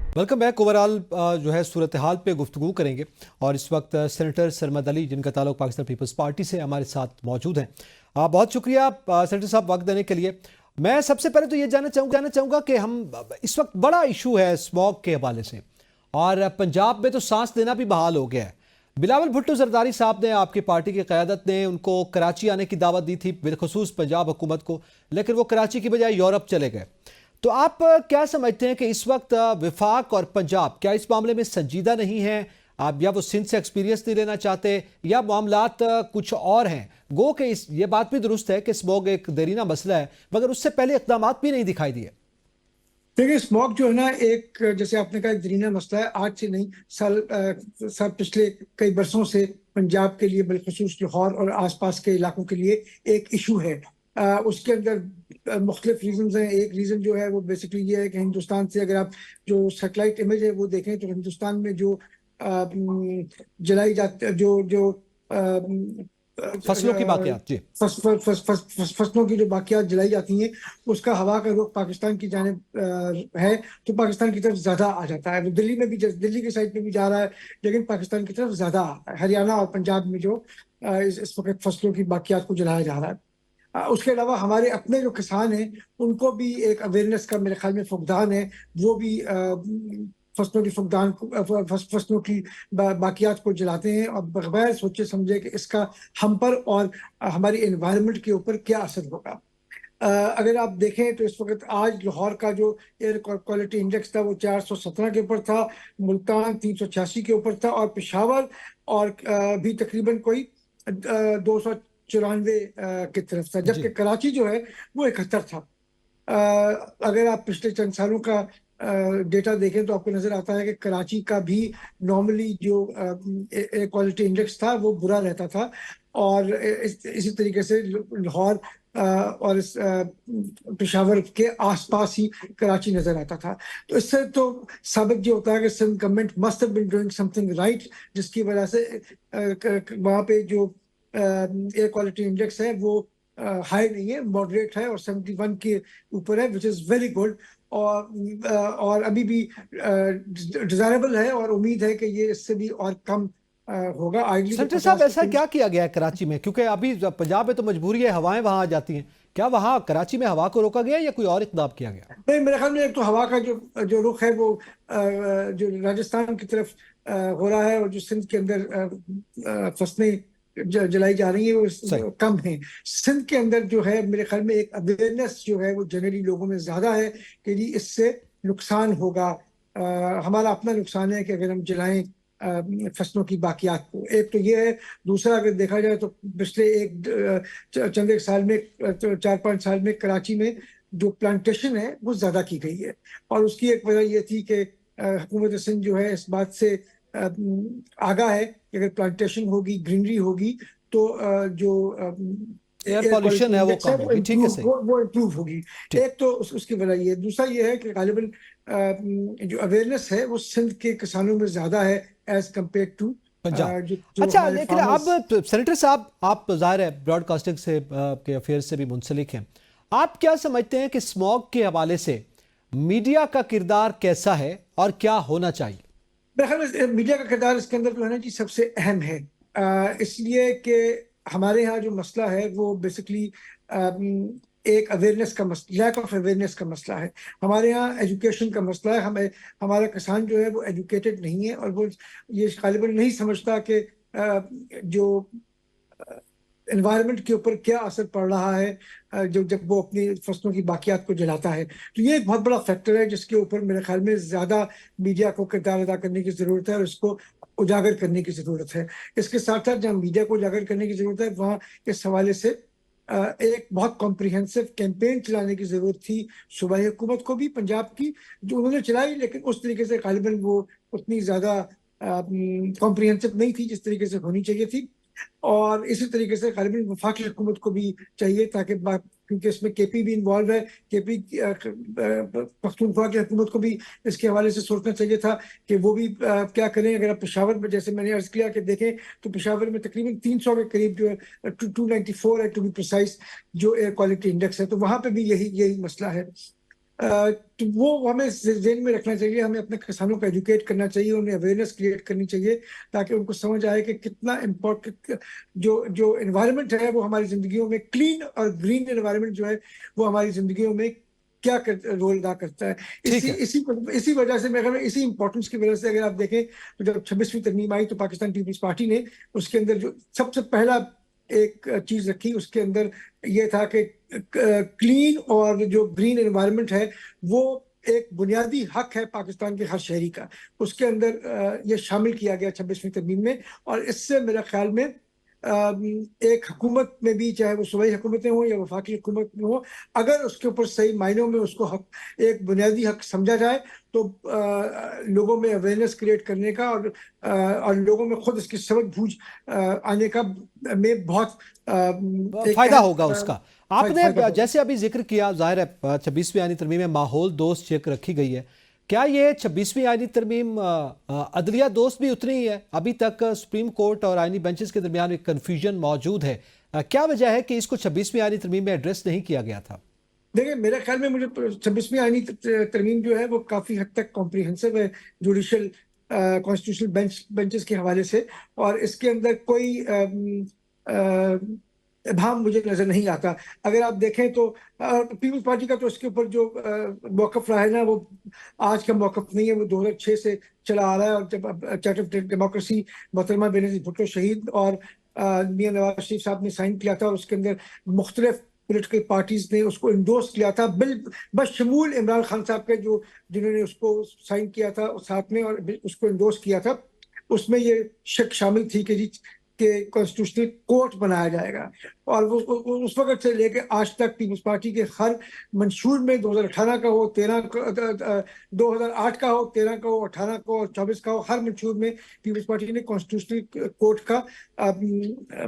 Welcome back. Overall जो है सूरत हाल पे गुफ्तगू करेंगे और इस वक्त सेनेटर सरमद अली जिनका ताल्लुक पाकिस्तान पीपल्स पार्टी से हमारे साथ मौजूद हैं। बहुत शुक्रिया सेनेटर साहब वक्त देने के लिए। मैं सबसे पहले तो ये जानना चाहूँगा कि हम इस वक्त बड़ा इशू है स्मॉग के हवाले से और पंजाब में तो सांस लेना भी बहाल हो गया है। बिलावल भुट्टो जरदारी साहब ने, आपकी पार्टी की क़यादत ने उनको कराची आने की दावत दी थी, बिलखसूस पंजाब हुकूमत को, लेकिन वो कराची की बजाय यूरोप चले गए। तो आप क्या समझते हैं कि इस वक्त विफाक और पंजाब क्या इस मामले में संजीदा नहीं है? आप या वो सिंध से एक्सपीरियंस नहीं लेना चाहते या मामलात कुछ और हैं? गो के ये बात भी दुरुस्त है कि स्मॉग एक देरीना मसला है, मगर उससे पहले इकदाम भी नहीं दिखाई दिए। देखिए, स्मॉग जो है ना, एक जैसे आपने कहा दरीना मसला है। आज से नहीं, साल पिछले कई बरसों से पंजाब के लिए, बिलखसूस लाहौर और आसपास के इलाकों के लिए एक इशू है। उसके अंदर मुख्तलिफ रीजंस हैं। एक रीज़न जो है वो बेसिकली ये है कि हिंदुस्तान से अगर आप जो सैटेलाइट इमेज है वो देखें तो हिंदुस्तान में जो जलाई जाती जो जो फसलों की बाक़ियात जी। फसलों की जो बाकियात जलाई जाती हैं, उसका हवा का रुख पाकिस्तान की जानिब है, तो पाकिस्तान की तरफ ज्यादा आ जाता है। दिल्ली में भी, दिल्ली की साइड पे भी जा रहा है, लेकिन पाकिस्तान की तरफ ज्यादा आ रहा है। हरियाणा और पंजाब में जो इस वक्त फसलों की बाकियात को जलाया जा रहा है। उसके अलावा हमारे अपने जो किसान हैं उनको भी एक अवेयरनेस का मेरे ख्याल में फुकदान है। वो भी फसलों की फुकदान फसलों की बाकियात को जलाते हैं और बगैर सोचे समझे कि इसका हम पर और हमारी एनवायरनमेंट के ऊपर क्या असर होगा। अगर आप देखें तो इस वक्त आज लाहौर का जो एयर क्वालिटी इंडेक्स था वो 417 के ऊपर था, मुल्तान 386 के ऊपर था, और पेशावर और भी तकरीबन कोई 294 की तरफ था, जबकि कराची जो है वो 71 था। अगर आप पिछले चंद सालों का डेटा देखें तो आपको नजर आता है कि कराची का भी नॉर्मली जो एयर क्वालिटी इंडेक्स था वो बुरा रहता था, और इसी तरीके से लाहौर और इस पेशावर के आसपास ही कराची नजर आता था। तो इससे तो साबित ये होता है कि Sindh government must have been doing something right, जिसकी वजह से वहाँ पे जो एयर क्वालिटी इंडेक्स है वो हाई नहीं है, मॉडरेट है और 71 के ऊपर है, विच इज़ वेरी गुड। और अभी भी डिजायरेबल है, और उम्मीद है कि ये इससे भी और कम होगा। आइडली सेनेटर साहब, ऐसा क्या किया गया है कराची में? क्योंकि अभी पंजाब में तो मजबूरी है, हवाएं वहां आ जाती हैं। क्या वहां कराची में हवा को रोका गया या कोई और इकदाम किया गया? नहीं, मेरे ख्याल में एक तो हवा का जो रुख है वो जो राजस्थान की तरफ हो रहा है, और जो सिंध के अंदर फसलें जलाई जा रही है वो कम है। सिंध के अंदर जो है मेरे ख्याल में एक अवेयरनेस जो है वो जनरली लोगों में ज्यादा है कि जी इससे नुकसान होगा। हमारा अपना नुकसान है कि अगर हम जलाएं फसलों की बाकियात को। एक तो ये है। दूसरा, अगर देखा जाए तो पिछले चंद एक साल में, 4-5 साल में कराची में जो प्लांटेशन है वो ज्यादा की गई है, और उसकी एक वजह ये थी कि हुकूमत सिंध जो है इस बात से आगाह है कि अगर प्लांटेशन होगी, ग्रीनरी होगी, तो जो एयर पॉल्यूशन है वो कम होगी। ठीक है, सही, वो इम्प्रूव होगी। एक तो उसकी वजह ये। दूसरा ये है कि गालिबन जो अवेयरनेस है वो सिंध के किसानों में ज्यादा है एज कम्पेयर टू पंजाब। अच्छा, लेकिन अब सेनेटर साहब, आप जाहिर है ब्रॉडकास्टिंग से के अफेयर से भी मुंसलिक हैं। आप क्या समझते हैं कि स्मॉग के हवाले से मीडिया का किरदार कैसा है और क्या होना चाहिए? मीडिया का किरदार इसके अंदर जो है ना जी सबसे अहम है, इसलिए कि हमारे यहाँ जो मसला है वो बेसिकली एक अवेयरनेस का मसला, लैक ऑफ अवेयरनेस का मसला है। हमारे यहाँ एजुकेशन का मसला है। हमारा किसान जो है वो एजुकेटेड नहीं है, और वो ये गालिबन नहीं समझता कि जो एनवायरनमेंट के ऊपर क्या असर पड़ रहा है जो जब वो अपनी फसलों की बाकियात को जलाता है। तो ये एक बहुत बड़ा फैक्टर है जिसके ऊपर मेरे ख्याल में ज्यादा मीडिया को किरदार अदा करने की जरूरत है, और इसको उजागर करने की जरूरत है। इसके साथ साथ जहाँ मीडिया को उजागर करने की जरूरत है, वहाँ इस हवाले से एक बहुत कॉम्प्रिहेंसिव कैंपेन चलाने की जरूरत थी सूबाई हुकूमत को भी, पंजाब की, जो उन्होंने चलाई, लेकिन उस तरीके से गालिबन वो उतनी ज्यादा कॉम्प्रिहेंसिव नहीं थी जिस तरीके से होनी चाहिए थी। और इसी तरीके से गालिबन वफाकी हुकूमत को भी चाहिए, ताकि क्योंकि इसमें केपी भी इन्वॉल्व है, केपी पख्तूनख्वा की हुकूमत को भी इसके हवाले से सोचना चाहिए था कि वो भी क्या करें। अगर आप पेशावर में, जैसे मैंने अर्ज किया कि देखें, तो पेशावर में तकरीबन 300 के करीब जो है, 294 है टू बी प्रिसाइज, जो एयर क्वालिटी इंडेक्स है, तो वहाँ पे भी यही मसला है। तो वो हमें जेन में रखना चाहिए। हमें अपने किसानों को एजुकेट करना चाहिए, उन्हें अवेयरनेस क्रिएट करनी चाहिए, ताकि उनको समझ आए कि कितना इम्पोर्टेंट जो जो एनवायरनमेंट है वो हमारी जिंदगियों में, क्लीन और ग्रीन एनवायरनमेंट जो है वो हमारी जिंदगियों में क्या रोल अदा करता है। ठीक इसी है। इसी इसी वजह से, मेरे इसी इंपॉर्टेंस की वजह से अगर आप देखें तो जब 26वीं तरमीम आई तो पाकिस्तान पीपल्स पार्टी ने उसके अंदर जो सबसे पहला एक चीज रखी, उसके अंदर ये था कि क्लीन और जो ग्रीन एनवायरनमेंट है वो एक बुनियादी हक है पाकिस्तान के हर शहरी का। उसके अंदर ये शामिल किया गया 26वीं तरमीम में। और इससे मेरे ख्याल में एक हुकूमत में भी, चाहे वो सूबाई हुकूमतें हों या वफाकी हुकूमत में हो, अगर उसके ऊपर सही मायनों में उसको हक, एक बुनियादी हक समझा जाए तो लोगों में अवेयरनेस क्रिएट करने का और लोगों में खुद इसकी समझ बूझ आने का में बहुत एक फायदा अहम होगा उसका। आपने फायदा होगा। जैसे अभी जिक्र किया, जाहिर है 26वीं आईनी तरमीम में माहौल दोस्त चेक रखी गई है। क्या ये 26वीं आईनी तरमीम अदलिया दोस्त भी उतनी ही है? अभी तक सुप्रीम कोर्ट और आईनी बेंचेस के दरमियान एक कन्फ्यूजन मौजूद है। क्या वजह है कि इसको 26वीं आईनी तरमीम में एड्रेस नहीं किया गया था? देखिए, मेरे ख्याल में मुझे 26वीं आईनी तरमीम जो है वो काफी हद तक कॉम्प्रिहेंसिव है जुडिशल कॉन्स्टिट्यूशनल बेंचेस के हवाले से। और इसके अंदर कोई इबाहम मुझे नजर नहीं आता। अगर आप देखें तो पीपल्स पार्टी का तो इसके ऊपर जो मौकफ रहा है ना, वो आज का मौकफ नहीं है, वो 2006 से चला आ रहा है। और जब चार्टर ऑफ डेमोक्रेसी मोहतरमा बेनजीर भुट्टो शहीद और मियां नवाज शरीफ साहब ने साइन किया था, और उसके अंदर मुख्तलिफ पॉलिटिकल पार्टीज ने उसको इंडोर्स किया था, बिल बशमूल इमरान खान साहब के, जो जिन्होंने उसको साइन किया था साथ में और उसको इंडोर्स किया था। उसमें ये शक शामिल थी कि जी के कॉन्स्टिट्यूशनल कोर्ट बनाया जाएगा। और वो उस वक्त से लेके आज तक पीपल्स पार्टी के हर मंशूर में 2018 का हो, 2008 का हो, 13 का हो, 18 का हो और 24 का हो, हर मंशूर में पीपल्स पार्टी ने कॉन्स्टिट्यूशनल कोर्ट का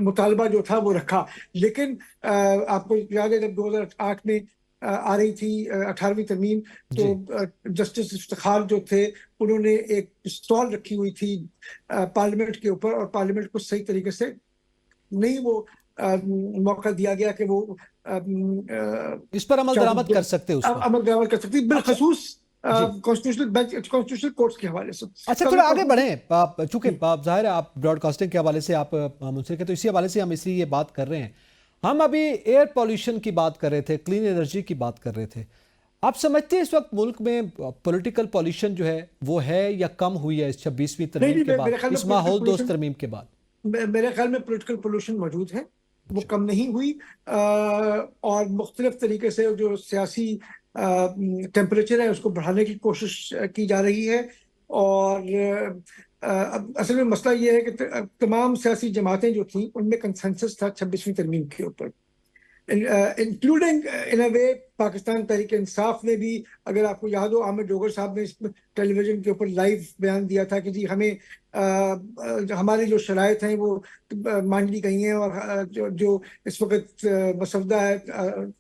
मुतालबा जो था वो रखा। लेकिन आपको याद है जब 2008 में आ रही थी 18वीं तरमीम, तो जी। जस्टिस इफ्तिखार जो थे उन्होंने एक पिस्तौल रखी हुई थी पार्लियामेंट के ऊपर, और पार्लियामेंट को सही तरीके से नहीं वो मौका दिया गया कि वो इस पर अमल दरामद कर सकते उसमें। अमल दरामद कर सकती, अच्छा। बिलखसूस जी। कॉन्स्टिट्यूशनल बेंच, कॉन्स्टिट्यूशनल कोर्ट्स के हवाले से। अच्छा, तो थोड़ा अगर आगे बढ़े। चूंकि जी जाहिर है आप ब्रॉडकास्टिंग के हवाले से आप मुंसलिक है, तो इसी हवाले से हम इसलिए ये बात कर रहे हैं। हम अभी एयर पॉल्यूशन की बात कर रहे थे, क्लीन एनर्जी की बात कर रहे थे। आप समझते हैं इस वक्त मुल्क में पॉलिटिकल पॉल्यूशन जो है वो है या कम हुई है इस 26वीं नहीं तरमीम नहीं, के मेरे बाद, ख्याल में इस पॉलिटिकल माहौल दोस्त पोल्यूशन, तरमीम के बाद? मेरे ख्याल में पॉलिटिकल पोल्यूशन मौजूद है, वो अच्छा। कम नहीं हुई। और मुख्तलिफ तरीके से जो सियासी टेम्परेचर है उसको बढ़ाने की कोशिश की जा रही है। और असल में मसला ये है कि तमाम सियासी जमातें जो थी उनमें कंसेंसस था 26वीं तरमीम के ऊपर, इंक्लूडिंग इन अ वे पाकिस्तान तहरीक इंसाफ ने भी। अगर आपको याद हो, आमिर डोगर साहब ने टेलीविजन के ऊपर लाइव बयान दिया था कि जी हमें हमारी जो शराइत हैं वो मान ली गई हैं, और जो इस वक्त मसवदा है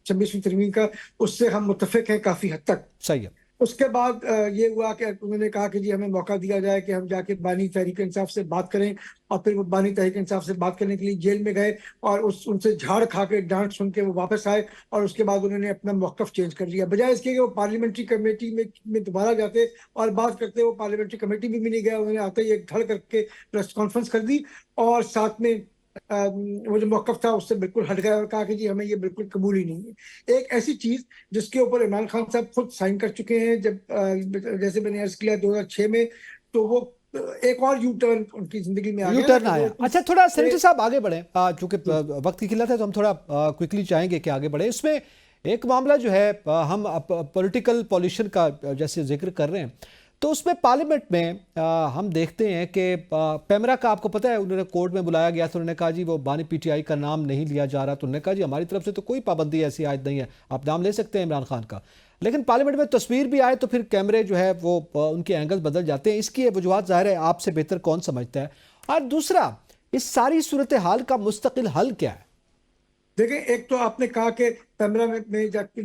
26वीं तरमीम का, उससे हम मुत्तफिक हैं काफ़ी हद तक। सही है। उसके बाद ये हुआ कि उन्होंने कहा कि जी हमें मौका दिया जाए कि हम जाके बानी तहरीक इंसाफ से बात करें। और फिर वो बानी तहरीक इंसाफ से बात करने के लिए जेल में गए, और उनसे झाड़ खा के, डांट सुन के वो वापस आए। और उसके बाद उन्होंने अपना मौकफ चेंज कर लिया, बजाय इसके कि वो पार्लियामेंट्री कमेटी में दोबारा जाते और बात करते। वो पार्लियामेंट्री कमेटी में भी नहीं गया, उन्होंने आते ही एक धड़ करके प्रेस कॉन्फ्रेंस कर दी, और साथ में वो जो मौकफ था उससे बिल्कुल हट गया और कहा कि जी हमें ये बिल्कुल कबूल ही नहीं है। एक ऐसी चीज जिसके ऊपर इमरान खान साहब खुद साइन कर चुके हैं, जब जैसे मैंने अर्ज किया 2006 में, तो वो एक और यू टर्न उनकी जिंदगी में आ यू गया ना टर्न कि आया। वो अच्छा, थोड़ा सेनेटर साहब आगे बढ़े, चूंकि जी वक्त की किल्लत है तो हम थोड़ा क्विकली चाहेंगे कि आगे बढ़े। इसमें एक मामला जो है, हम पॉलिटिकल पॉल्यूशन का जैसे जिक्र कर रहे हैं, तो उसमें पार्लियामेंट में हम देखते हैं कि पेमरा का आपको पता है, उन्होंने कोर्ट में बुलाया गया तो उन्होंने कहा जी वो बानी पीटीआई का नाम नहीं लिया जा रहा। तो उन्होंने कहा जी हमारी तरफ से तो कोई पाबंदी ऐसी आयद नहीं है, आप नाम ले सकते हैं इमरान खान का। लेकिन पार्लियामेंट में तस्वीर भी आए तो फिर कैमरे जो है वो उनके एंगल बदल जाते हैं। इसकी वजूहत जाहिर है आपसे बेहतर कौन समझता है। और दूसरा, इस सारी सूरत हाल का मुस्तकिल हल क्या है? देखें, एक तो आपने कहा कि पैमरा में जाके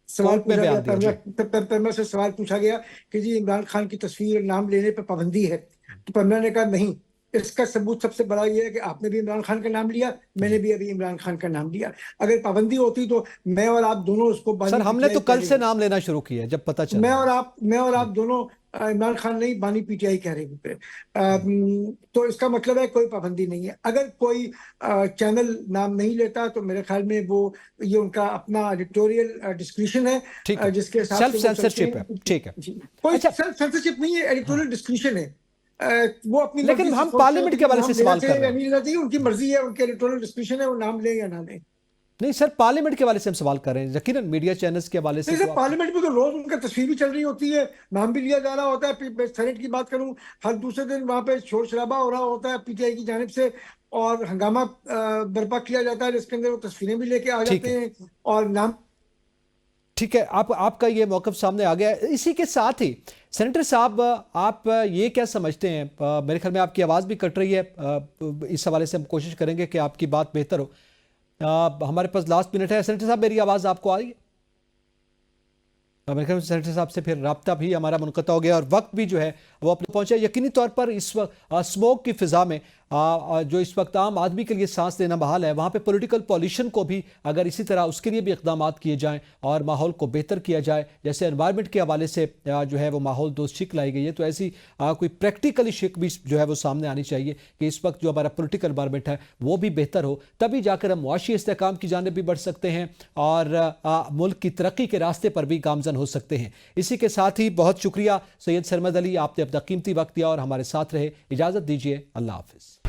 सवाल कोर्ट में पूछा गया, बयान दिया जी। पैमरा से सवाल पूछा गया कि जी इमरान खान की तस्वीर नाम लेने पर पाबंदी है, तो पैमरा ने कहा नहीं, इसका सबूत सबसे बड़ा ये है कि आपने भी इमरान खान का नाम लिया, मैंने भी अभी इमरान खान का नाम लिया। अगर पाबंदी होती तो मैं और आप दोनों उसको सर बानी हमने पीटीआई तो कल कह से रहे नाम लेना शुरू किया जब पता होते। चला है। मैं और आप दोनों इमरान खान नहीं बानी पीटीआई कह रहे होते। तो इसका मतलब है कोई पाबंदी नहीं है। अगर कोई चैनल नाम नहीं लेता तो मेरे ख्याल में वो ये उनका अपना एडिटोरियल डिस्क्रिप्शन है, ठीक है, जिसके हिसाब सेल्फ से वो चलते सेंसरशिप है, हैं। ठीक है। जी, कोई अच्छा, सेल्फ सेंसरशिप नहीं है, हाँ, एडिटोरियल डिस्क्रिप्शन है। वो अपनी लेकिन मर्जी से हम सोचते हैं पार्लियामेंट कि के हवाले नाम से लेना सवाल कर चाहिए रहे या हैं। नहीं लेना चाहिए, उनकी मर्जी है, उनके एडिटोरियल डिस्क्रिप्शन है, वो नाम ले या ना ले। नहीं सर, पार्लियामेंट के हवाले से हम सवाल कर रहे हैं, यकीनन मीडिया चैनल्स के हवाले से नहीं तो सर, आप। पार्लियामेंट में तो रोज उनका तस्वीर भी चल रही होती है, नाम भी लिया जा रहा होता है। मैं सेनेट की बात करूं, हर दूसरे दिन वहां पे शोर शराबा हो रहा होता है पीटीआई की जानिब से, और हंगामा बर्पा किया जाता है, जिसके अंदर वो तस्वीरें भी लेके आ ठीक जाते है, हैं और नाम। ठीक है, आप आपका ये मौकफ सामने आ गया है। इसी के साथ ही सेनेटर साहब, आप ये क्या समझते हैं, मेरे ख्याल में आपकी आवाज़ भी कट रही है, इस हवाले से हम कोशिश करेंगे कि आपकी बात बेहतर हो। हमारे पास लास्ट मिनट है। सेनेटर साहब, मेरी आवाज़ आपको आ रही है? मेरे ख्याल में सेनेटर साहब से फिर राब्ता भी हमारा मुनक़ता हो गया और वक्त भी जो है वो अपने पहुंचा। यकीनी तौर पर इस वक्त स्मोक की फिजा में जो इस वक्त आम आदमी के लिए सांस लेना बहाल है, वहाँ पे पॉलिटिकल पॉल्यूशन को भी अगर इसी तरह उसके लिए भी इक़दाम किए जाएं और माहौल को बेहतर किया जाए, जैसे एनवायरनमेंट के हवाले से जो है वो माहौल दोस्त शिक लाई गई है, तो ऐसी कोई प्रैक्टिकली शिक भी जो है वो सामने आनी चाहिए कि इस वक्त जो हमारा पॉलिटिकल एनवायरनमेंट है वो भी बेहतर हो, तभी जाकर हम मुआशी इस्तेहकाम की जानिब भी बढ़ सकते हैं और मुल्क की तरक्की के रास्ते पर भी गामजन हो सकते हैं। इसी के साथ ही बहुत शुक्रिया सैयद सरमद अली, आपने अपना कीमती वक्त दिया और हमारे साथ रहे। इजाज़त दीजिए, अल्लाह हाफिज़।